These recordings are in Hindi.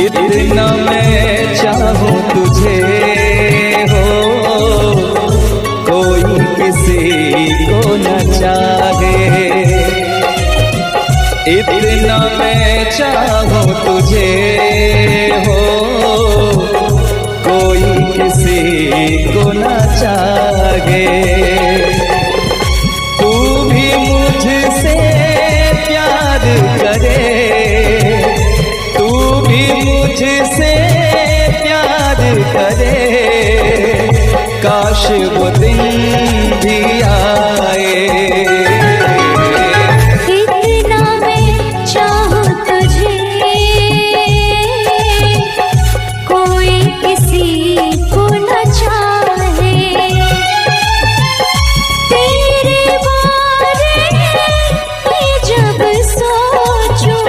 इतना मैं चाहूं तुझे हो, कोई किसी को न चाहे। इतना मैं चाहूं तुझे हो, कोई किसी को न चाहे। तू भी मुझसे प्यार करे, तू भी मुझसे प्यार करे, काश वो दिन भी आए। इतना मैं चाहूं तुझे, कोई किसी को न चाहे। तेरे बारे में जब सोचूं,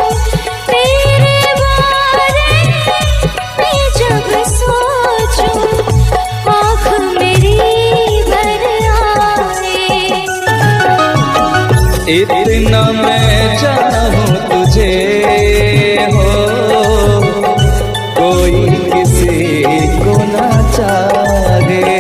तेरे बारे में जब सोचूं, आँख मेरी भर आए। इतना मैं चाहूं तुझे हो, कोई किसी को न चाहे।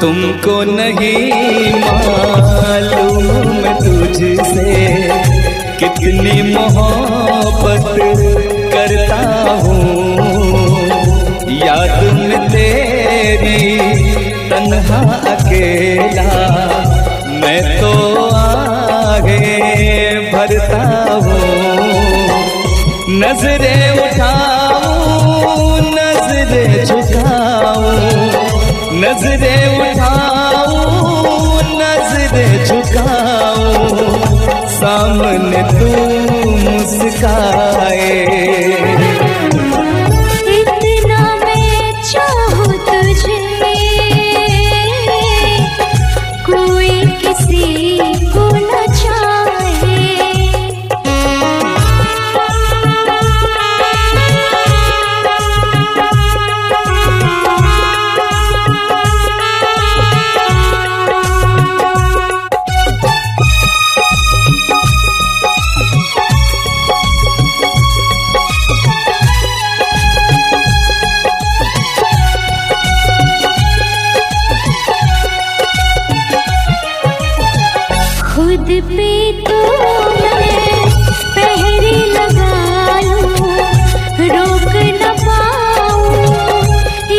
तुमको नहीं मालूम मैं तुझसे कितनी मोहब्बत करता हूँ। याद में तेरी तन्हा अकेला मैं तो आगे भरता हूँ। नजरें उठाऊं, नजरें झुकाऊं, नजरें उठाऊं, नजरें झुकाऊं, सामने तू मुस्काए। इतना मैं चाहूं तुझे, कोई किसी को न चाहे। खुद पे तो मैं पहरे लगा लूं, रोक न पाऊं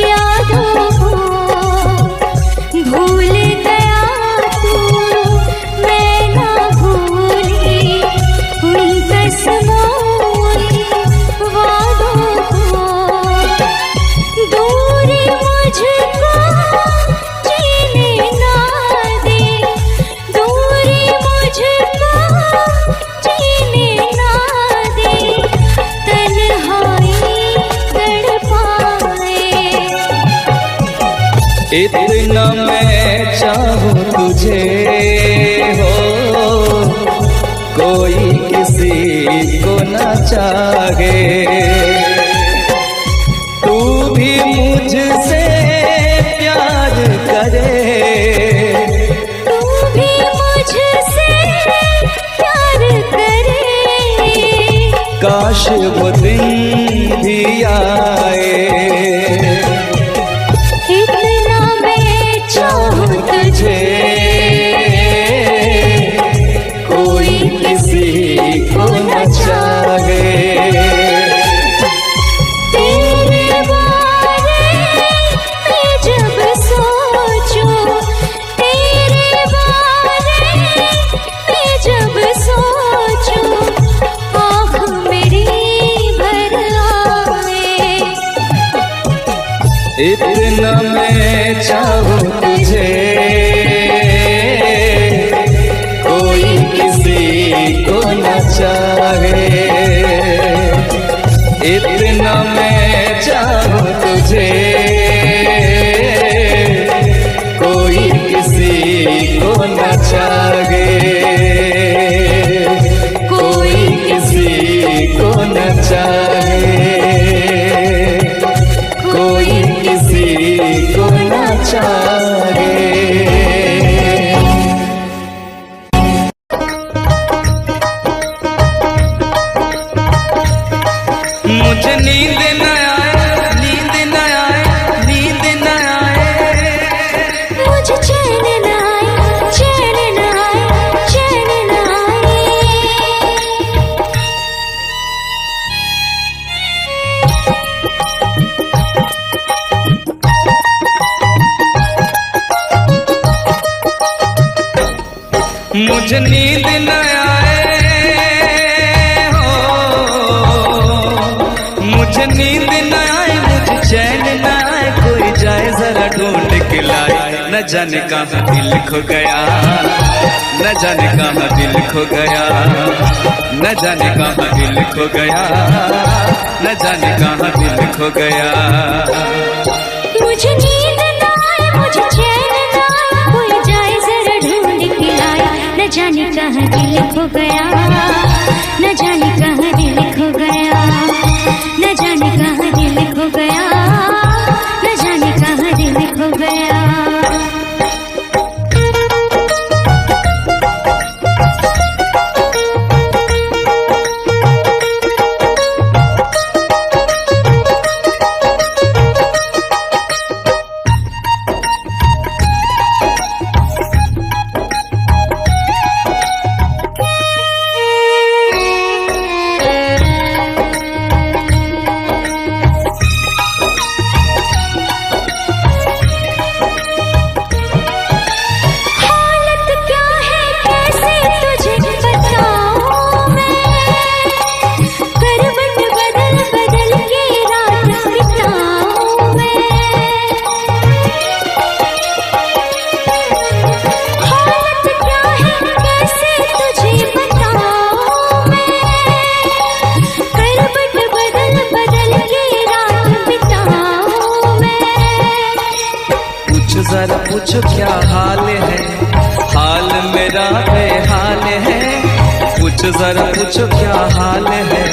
यादों को। भूल गया तू, मैं ना भूली उन कसमों उन वादों को। दूरी मुझको जीने ना दे, दूरी मुझको जीने ना दे, तन्हाई तड़पाए। इतना मैं चाहूं तुझे हो, कोई किसी को न चाहे। तू भी मुझसे प्यार करे, तू भी मुझसे प्यार करे, काश वो दिन भी आए। इतना मैं चाहूं तुझे, कोई किसी को न चाहे। तेरे बारे में जब सोचूं, तेरे बारे में जब सोचूं, आँख मेरी भर आए। इतना मैं चाहूं तुझे, कोई किसी को न चाहे। इतना मैं चाहूं तुझे। न जाने कहाँ दिल खो गया, न जाने कहाँ दिल खो गया, न जाने कहाँ दिल खो गया, न जाने कहाँ दिल खो गया। मुझे नींद ना आए, मुझे चैन ना आए, कोई जाए जरा ढूंढ के लाए। न जाने कहाँ दिल खो गया, न जाने कहाँ दिल खो गया, न जाने कहाँ दिल खो गया, न जाने कहाँ दिल खो गया। जरा पूछो क्या हाल है, हाल मेरा बेहाल है। पूछो जरा पूछो क्या हाल है,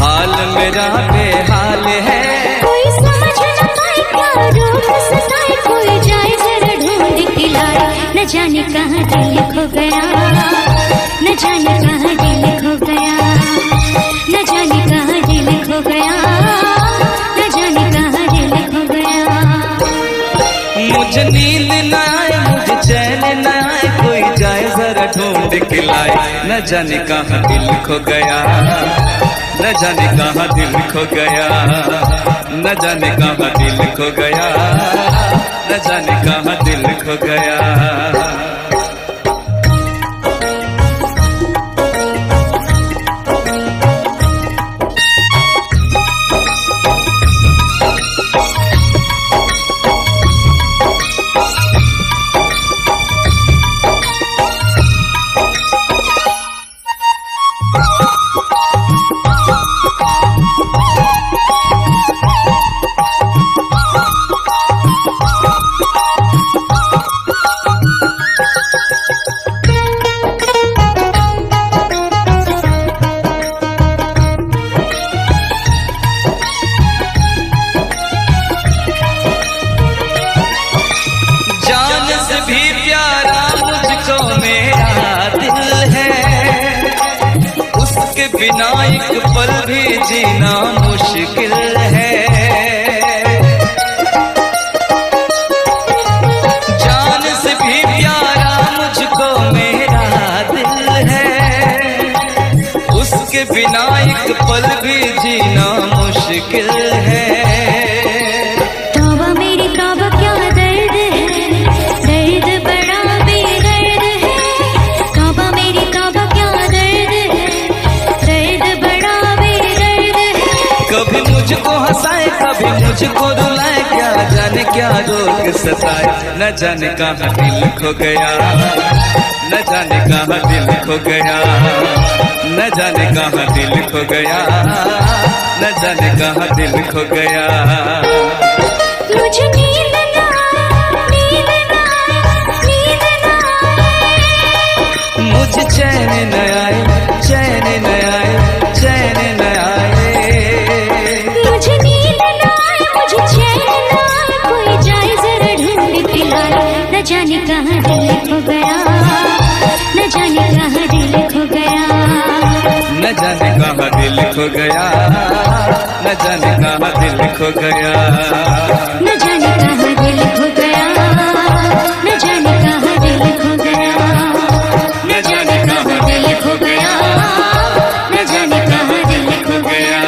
हाल मेरा बेहाल है। कोई समझ न पाए क्या रूप सताए, कोई जाए जरा ढूंढ के लाए। न जाने कहाँ दिल खो गया, न जाने कहाँ दिल खो गया, न जाने कहाँ दिल खो गया, न जाने कहाँ दिल खो गया। मुझे नींद न आए, मुझे चैन न आए, कोई जाए जरा ढूंढ के लाए। न जाने कहाँ दिल खो गया, न जाने कहाँ दिल खो गया, न जाने कहाँ दिल खो गया, न जाने कहाँ दिल खो गया। बिना एक पल भी जीना मुश्किल है। जान से भी प्यारा मुझको मेरा दिल है, उसके बिना एक पल भी जीना मुश्किल है। तौबा मेरी तौबा क्या दर्द है, दर्द बड़ा बेदर्द है। तौबा मेरी तौबा क्या दर्द है, दर्द बड़ा बेदर्द है। कभी मुझको हंसाए, कभी मुझको रुलाए, क्या जाने क्या रोग सताए। न जाने कहाँ दिल खो गया, न जाने कहाँ दिल खो गया, न जाने कहाँ दिल खो गया, न जाने कहाँ दिल खो गया। मुझे नींद ना आए, नींद ना आए, नींद ना आए। मुझे चैन न आए, चैन न आए, चैन न आए। मुझे नींद ना आए, मुझे चैन ना आए, कोई जाए जरा ढूंढ के लाए। न जाने कहाँ दिल खो गया, न जाने कहाँ दिल खो गया, न जाने कहाँ दिल खो गया, न जाने कहाँ दिल खो गया, न जाने कहाँ दिल खो गया, न जाने कहाँ दिल खो गया, न जाने कहाँ दिल खो गया, न जाने कहाँ दिल खो गया।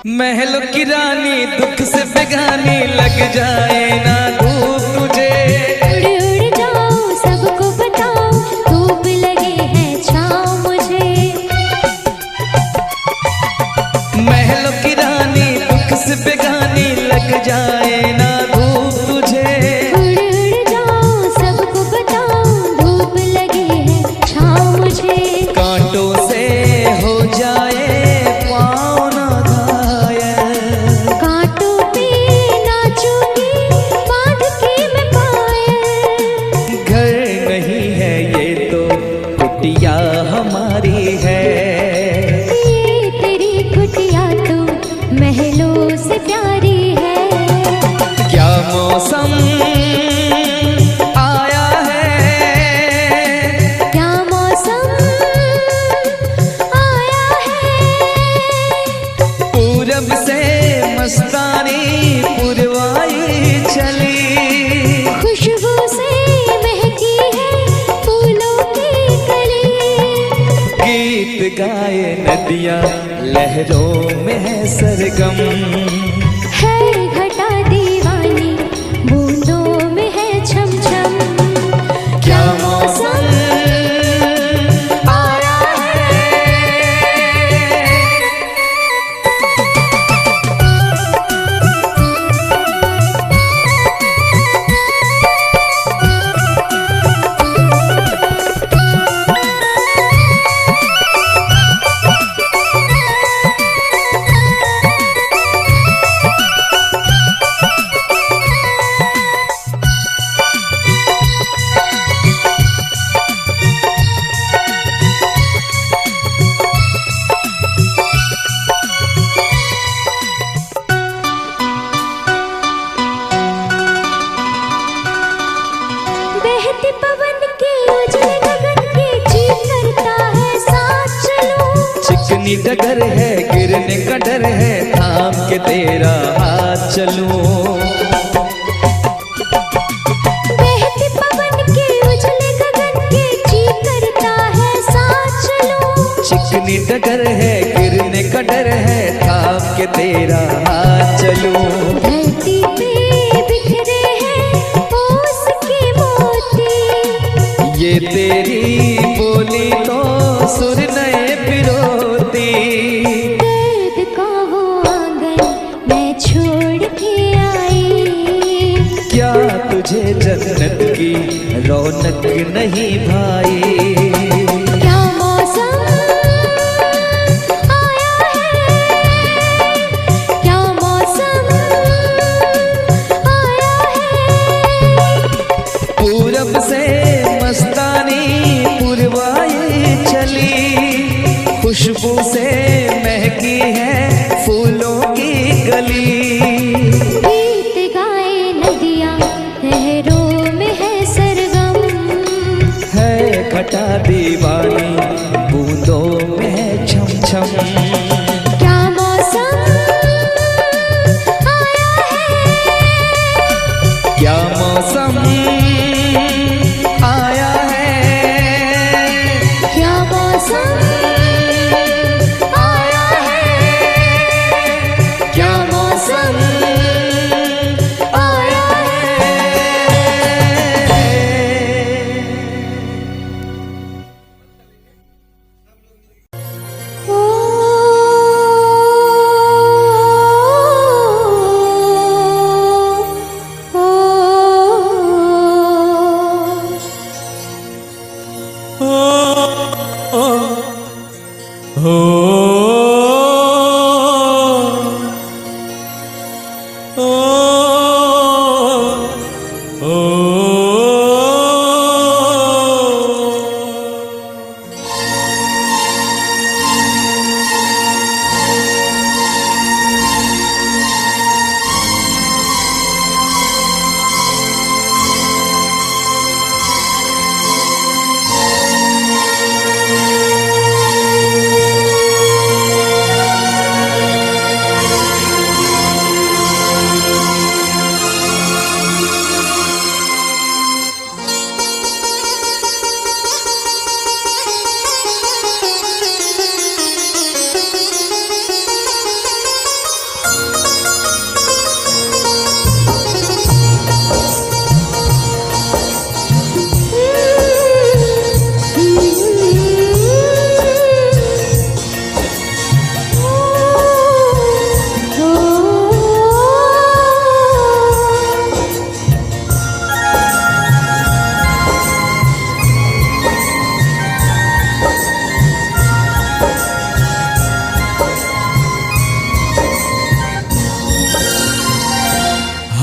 महलों की रानी दुख से बेगानी लग जाए ना धूप तुझे। उड़ उड़ जाओ सबको बताओ धूप लगे है छाँव मुझे। महलों की रानी दुख से बेगानी लग जाए ना धूप तुझे। उड़ उड़ जाओ सबको बताओ धूप लगे है छाँव मुझे। कांटों से हो जाए पाँव ना घायल, कांटों पे नाचूंगी बांध के मैं पायल। घर नहीं है ये तो कुटिया हमारी है। ये तेरी कुटिया तो महलों से प्यारी है। क्या मौसम आया है, क्या मौसम आया है। पूरब से मस्तानी पुरवाई चली। खुशबू से महकी है फूलों की कली। गीत गाए नदियाँ लहरों में है सरगम। है घटा दीवानी बूंदों में है छम छम। क्या मौसम आया है। बहते पवन के उजले गगन के जी करता है साथ चलूं। चिकनी डगर है गिरने का डर है थाम के तेरा हाथ चलूं। बहते पवन के उजले गगन के जी करता है साथ चलूं। चिकनी डगर है गिरने का डर है थाम के तेरा हाथ चलूं। धरती पे बिखरे हैं ओस के मोती। ये तेरी बोली तो सुर नए पिरोती। दर्द का वो आंगन मैं छोड़ के आई। क्या तुझे जन्नत की रौनक नहीं भाई। क्या मौसम आया है। क्या मौसम आया है। पूरब से मस्तानी पुरवाई चली। खुशबू से महकी है फूलों की गली। गीत गाए नदियाँ लहरों में है सरगम। है घटा दीवानी बूंदों में है छम छम। क्या मौसम आया है। क्या मौसम आया है। क्या मौसम आया है। क्या मौसम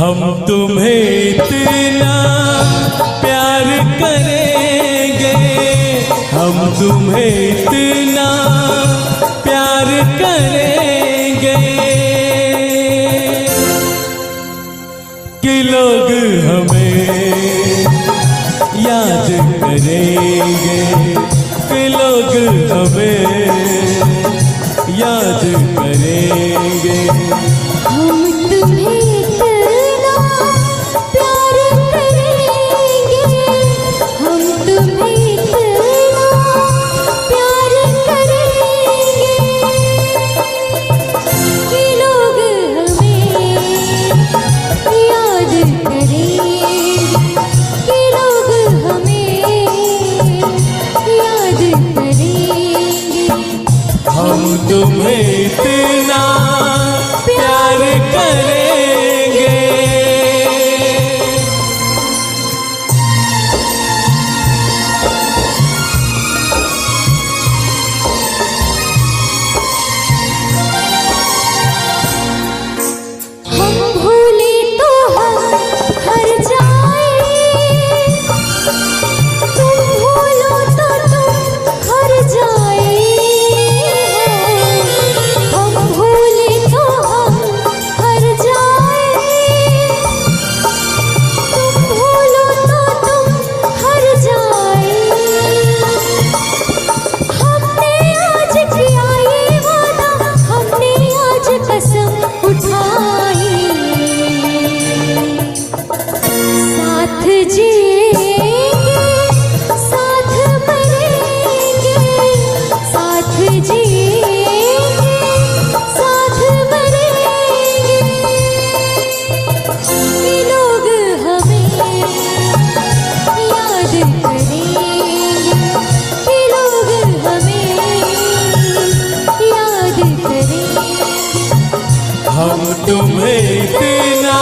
हम तुम्हें इतना प्यार करेंगे, हम तुम्हें इतना प्यार करेंगे कि लोग हमें याद करेंगे, कि लोग हमें याद करेंगे। हम तुम्हें इतना प्यार करेंगे, हम तुम्हें इतना प्यार करेंगे कि लोग हमें याद करेंगे, कि लोग हमें याद करेंगे। हम तुम्हें इतना प्यार करेंगे। हम भूले तो हम हर जाए, तुम भूलो तो तुम हर जाए। हम भूले तो हम हर जाए, तुम भूलो तो तुम हर जाए। हमने आज किया ये वादा, हमने आज कसम उठाई, साथ जिएंगे साथ मरेंगे, साथ जिएंगे साथ मरेंगे कि लोग हमें याद करेंगे, कि लोग हमें याद करेंगे। हम तुम्हें इतना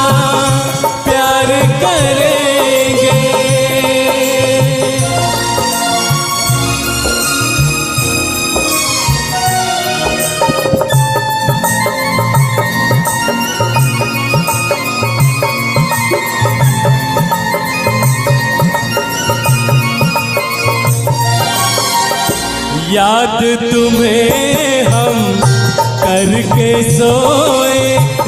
प्यार करेंगे। याद तुम्हें हम करके सोए,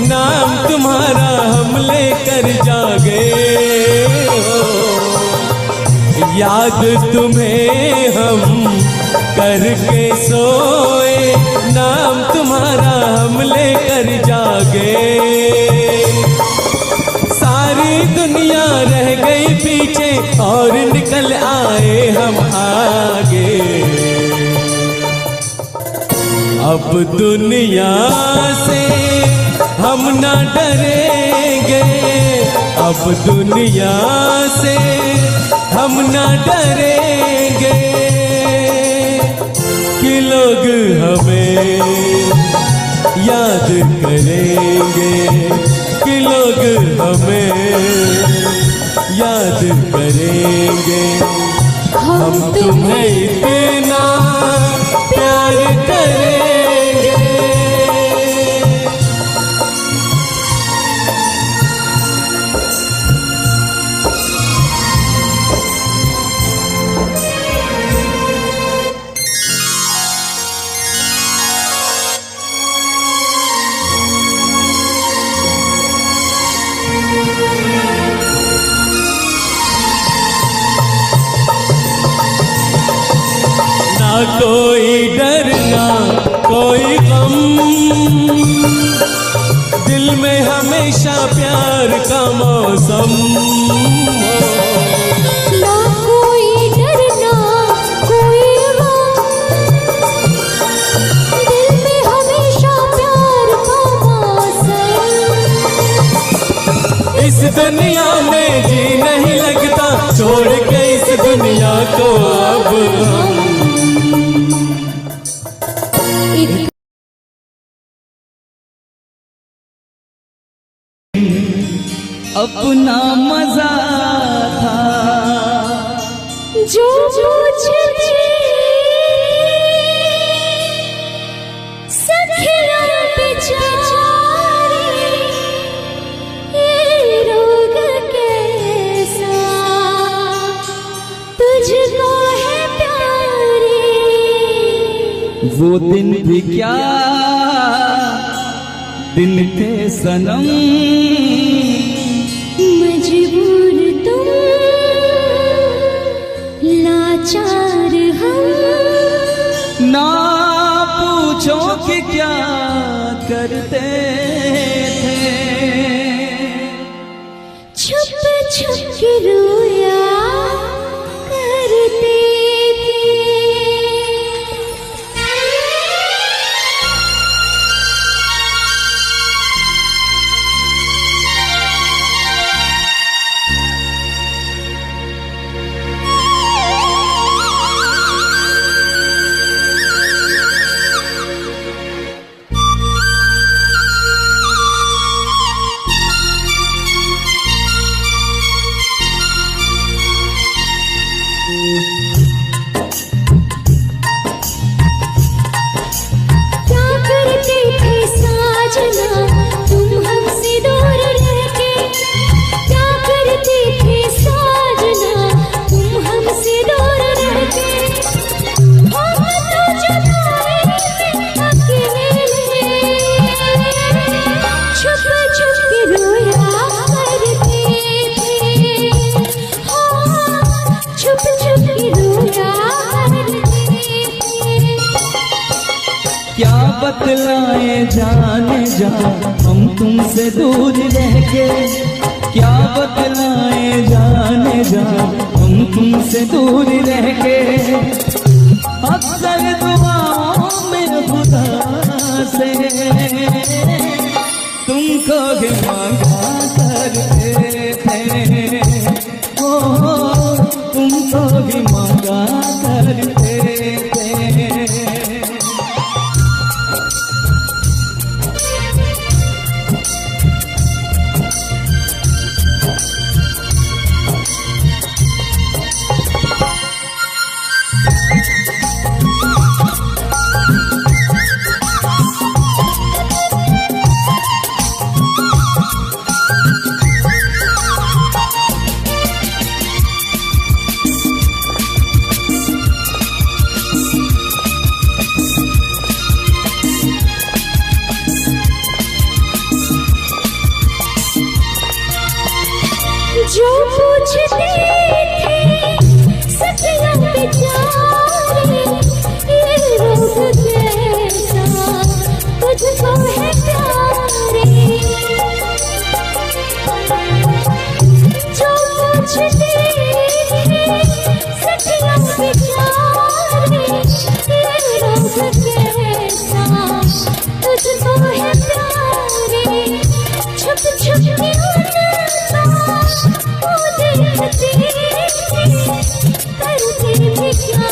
नाम तुम्हारा हम लेकर जागे हो। याद तुम्हें हम करके सोए, नाम तुम्हारा हम लेकर जागे। सारी दुनिया रह गई पीछे और निकल आए हम आगे। अब दुनिया से हम ना डरेंगे, अब दुनिया से हम ना डरेंगे कि लोग हमें याद करेंगे, कि लोग हमें याद करेंगे। हम तुम्हें इतना प्यार करेंगे। ना कोई डर ना कोई गम, दिल में हमेशा प्यार का मौसम हो। ना कोई डर ना कोई गम, दिल में हमेशा प्यार का मौसम। इस दुनिया में जी नहीं लगता, छोड़ के इस दुनिया को अब हम। अपना मजा था जो मुझे सखिया बेचारी ये वो दिन भी क्या दिन थे सनम, मजबूर तुम लाचार हम, ना पूछो कि क्या करते थे, छुप छुप के रोया करते थे। क्या करते थे साजना तुम हमसे दूर रह के, क्या करते थे साजना तुम हमसे दूर रह के, हम तो जुदाई में अकेले छुप छुप के रोया करते थे, हाँ छुप छुप के रोया करते थे। क्या बतलाए जाने जा हम तुमसे दूर रह के, क्या बतलाए जाने जा हम तुमसे दूर रह के, अक्सर दुआओं में खुदा से तुमको भी मांगा करते थे, ओ तुमको भी मांगा करते थे। जो पूछते थे सखियों बेचारे, ये रोग कैसा तुझको है प्यारे, जो पूछते थे सखियों बेचारे, ये रोग कैसा तुझको है प्यारे, छुप छुप के वो देखते करते भी क्या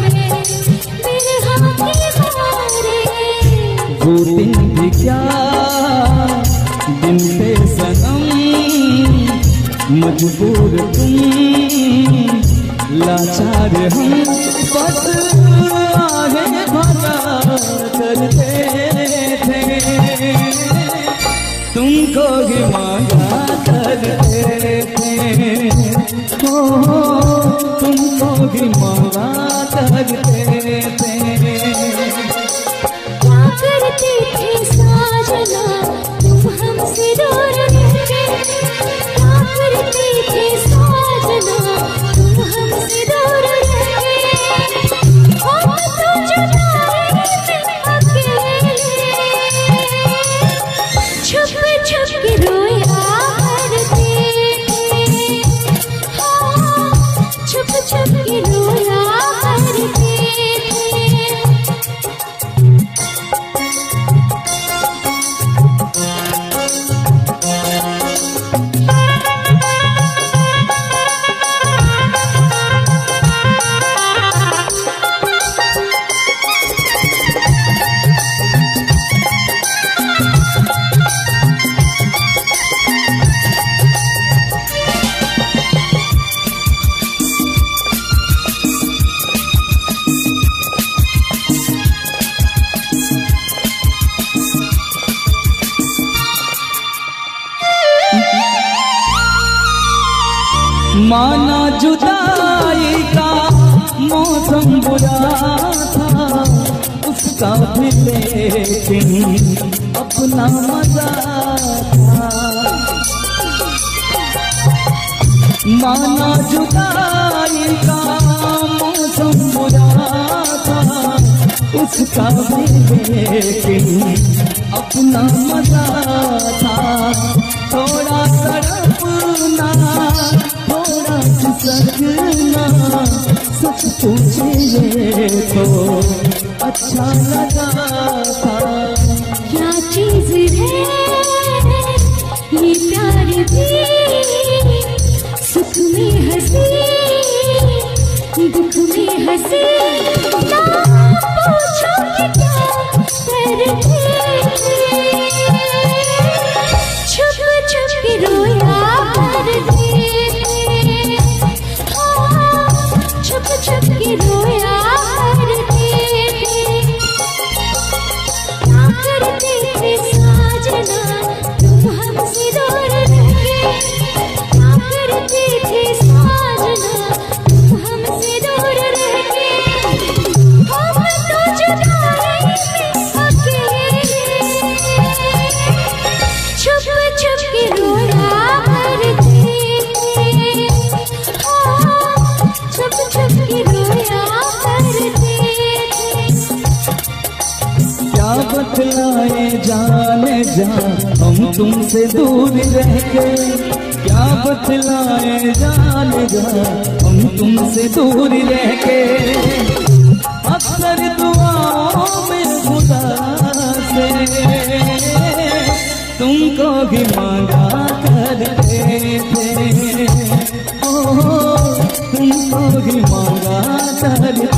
मेरे हाथ मारे, वो दिन भी क्या दिन थे सनम, मजबूर तुम लाचार हम, बस आगे भरा करते थे, तुमको भी मांगा करते थे, ओ तुमको भी मांगा करते थे। क्या करते थे साजना तुम हमसे दूर रह के, क्या करते थे साजना तुम हमसे दूर रह के, हम तो जुदाई में अकेले छुप छुप के रोया करते थे, हाँ छुप छुप के रोया करते थे। माना जुदाई का मौसम बुरा था, उस उसका भी लेकिन अपना मजा था। माना जुदाई का मौसम बुरा था, उसका भी लेकिन अपना मजा था। थोड़ा तड़पना, थोड़ा खिसकना, सच पूछिए तो अच्छा लगा था। क्या चीज है ये प्यार भी, सुख में हंसी दुख में हंसी। ना पूछो कि क्या करते, छुप छुप के रोया करते, छुप छुप के रोया करते क्या करते थे साजना तुम हमसे दूर रह के। क्या करते थे साजना तुम हमसे दूर रह के। हम तो जुदाई में अकेले छुप छुप के रोया करते, छुप छुप के रोया करते। क्या बतलाए जाने जा हम तुमसे दूर रह के। क्या बतलाए जाने जा हम तुमसे दूर रह के। अक्सर दुआओं में खुदा से तुमको भी मांगा करते थे, ओ तुमको भी मांगा करते